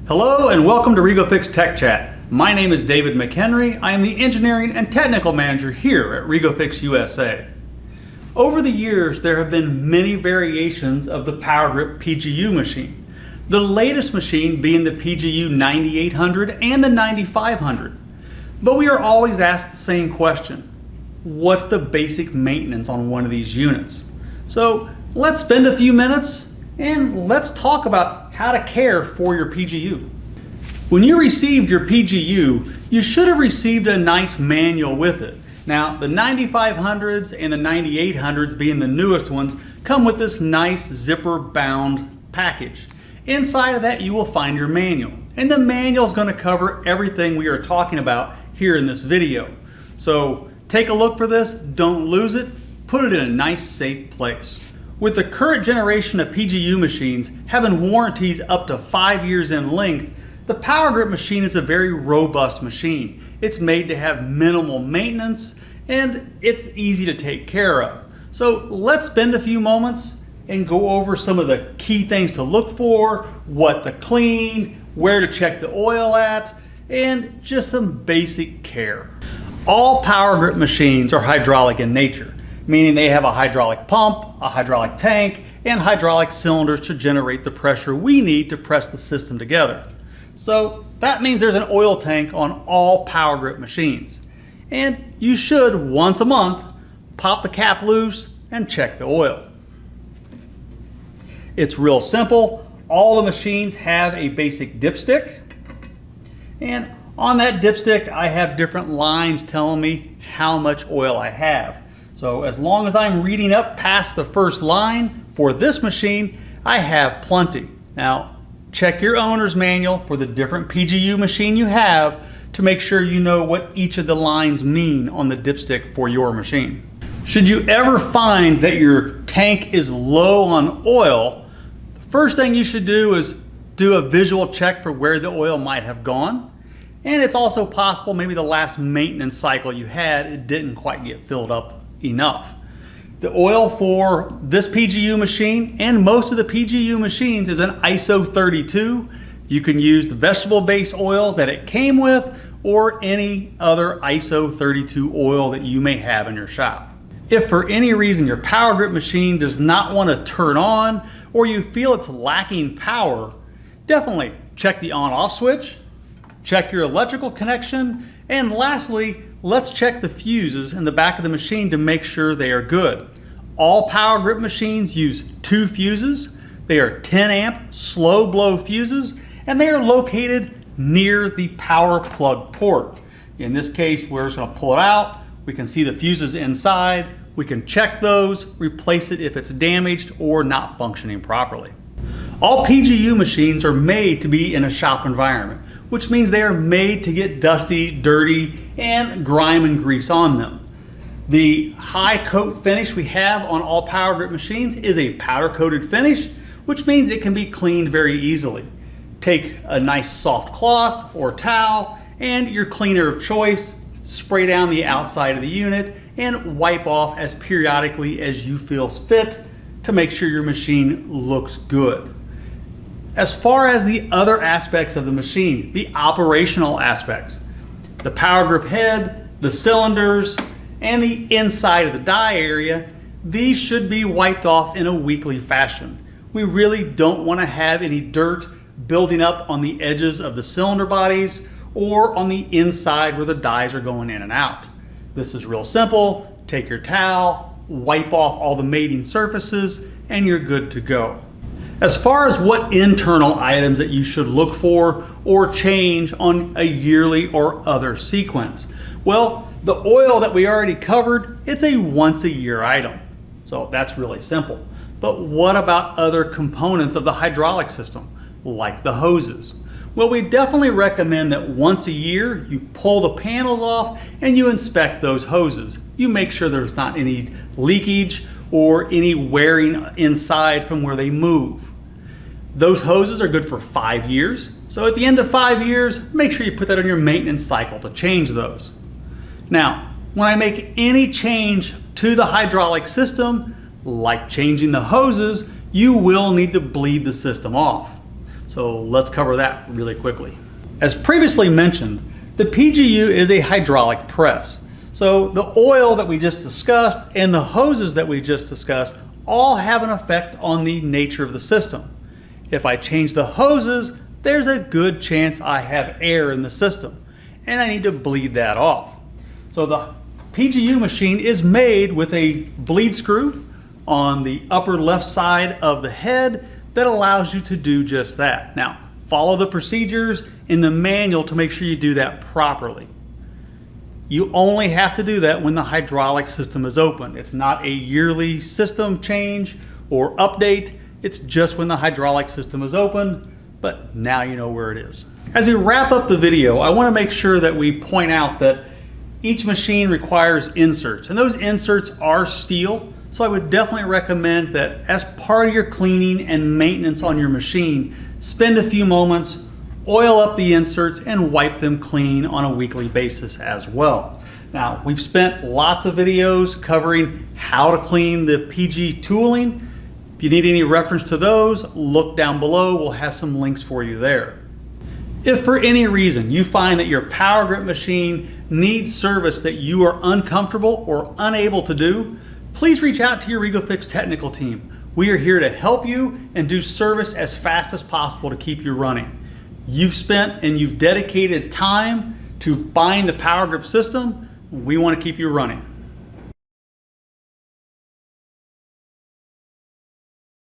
Hello and welcome to REGO-FIX Tech Chat. My name is David McHenry. I am the Engineering and Technical Manager here at REGO-FIX USA. Over the years, there have been many variations of the powRgrip PGU machine. The latest machine being the PGU 9800 and the 9500. But we are always asked the same question. What's the basic maintenance on one of these units? So let's spend a few minutes and let's talk about how to care for your PGU. When you received your PGU, you should have received a nice manual with it. Now, the 9500s and the 9800s being the newest ones come with this nice zipper bound package. Inside of that, you will find your manual. And the manual is going to cover everything we are talking about here in this video. So take a look for this, don't lose it, put it in a nice safe place. With the current generation of PGU machines having warranties up to 5 years in length, the powRgrip machine is a very robust machine. It's made to have minimal maintenance and it's easy to take care of. So let's spend a few moments and go over some of the key things to look for, what to clean, where to check the oil at, and just some basic care. All powRgrip machines are hydraulic in nature, meaning they have a hydraulic pump, a hydraulic tank, and hydraulic cylinders to generate the pressure we need to press the system together. So that means there's an oil tank on all powRgrip machines. And you should, once a month, pop the cap loose and check the oil. It's real simple. All the machines have a basic dipstick. And on that dipstick, I have different lines telling me how much oil I have. So as long as I'm reading up past the first line for this machine, I have plenty. Now, check your owner's manual for the different PGU machine you have to make sure you know what each of the lines mean on the dipstick for your machine. Should you ever find that your tank is low on oil, the first thing you should do is do a visual check for where the oil might have gone. And it's also possible maybe the last maintenance cycle you had, it didn't quite get filled up enough. The oil for this PGU machine and most of the PGU machines is an ISO 32. You can use the vegetable base oil that it came with or any other ISO 32 oil that you may have in your shop. If for any reason your powRgrip machine does not want to turn on or you feel it's lacking power, definitely check the on-off switch, check your electrical connection, and lastly, let's check the fuses in the back of the machine to make sure they are good. All powRgrip machines use 2 fuses. They are 10 amp slow blow fuses and they are located near the power plug port. In this case, we're just going to pull it out. We can see the fuses inside. We can check those, replace it if it's damaged or not functioning properly. All PGU machines are made to be in a shop environment, which means they are made to get dusty, dirty, and grime and grease on them. The high coat finish we have on all powRgrip machines is a powder coated finish, which means it can be cleaned very easily. Take a nice soft cloth or towel and your cleaner of choice, spray down the outside of the unit and wipe off as periodically as you feel fit to make sure your machine looks good. As far as the other aspects of the machine, the operational aspects, the powRgrip head, the cylinders, and the inside of the die area, these should be wiped off in a weekly fashion. We really don't want to have any dirt building up on the edges of the cylinder bodies or on the inside where the dies are going in and out. This is real simple. Take your towel, wipe off all the mating surfaces, and you're good to go. As far as what internal items that you should look for or change on a yearly or other sequence, well, the oil that we already covered, it's a once a year item. So that's really simple. But what about other components of the hydraulic system, like the hoses? Well, we definitely recommend that once a year you pull the panels off and you inspect those hoses. You make sure there's not any leakage or any wearing inside from where they move. Those hoses are good for 5 years. So at the end of 5 years, make sure you put that on your maintenance cycle to change those. Now, when I make any change to the hydraulic system, like changing the hoses, you will need to bleed the system off. So let's cover that really quickly. As previously mentioned, the PGU is a hydraulic press. So the oil that we just discussed and the hoses that we just discussed all have an effect on the nature of the system. If I change the hoses, there's a good chance I have air in the system, and I need to bleed that off. So the PGU machine is made with a bleed screw on the upper left side of the head that allows you to do just that. Now, follow the procedures in the manual to make sure you do that properly. You only have to do that when the hydraulic system is open. It's not a yearly system change or update. It's just when the hydraulic system is open, but now you know where it is. As we wrap up the video, I want to make sure that we point out that each machine requires inserts, and those inserts are steel. So I would definitely recommend that as part of your cleaning and maintenance on your machine, spend a few moments, oil up the inserts, and wipe them clean on a weekly basis as well. Now, we've spent lots of videos covering how to clean the PG tooling. If you need any reference to those, look down below. We'll have some links for you there. If for any reason you find that your powRgrip machine needs service that you are uncomfortable or unable to do, please reach out to your REGO-FIX technical team. We are here to help you and do service as fast as possible to keep you running. You've spent and you've dedicated time to buying the powRgrip system. We want to keep you running.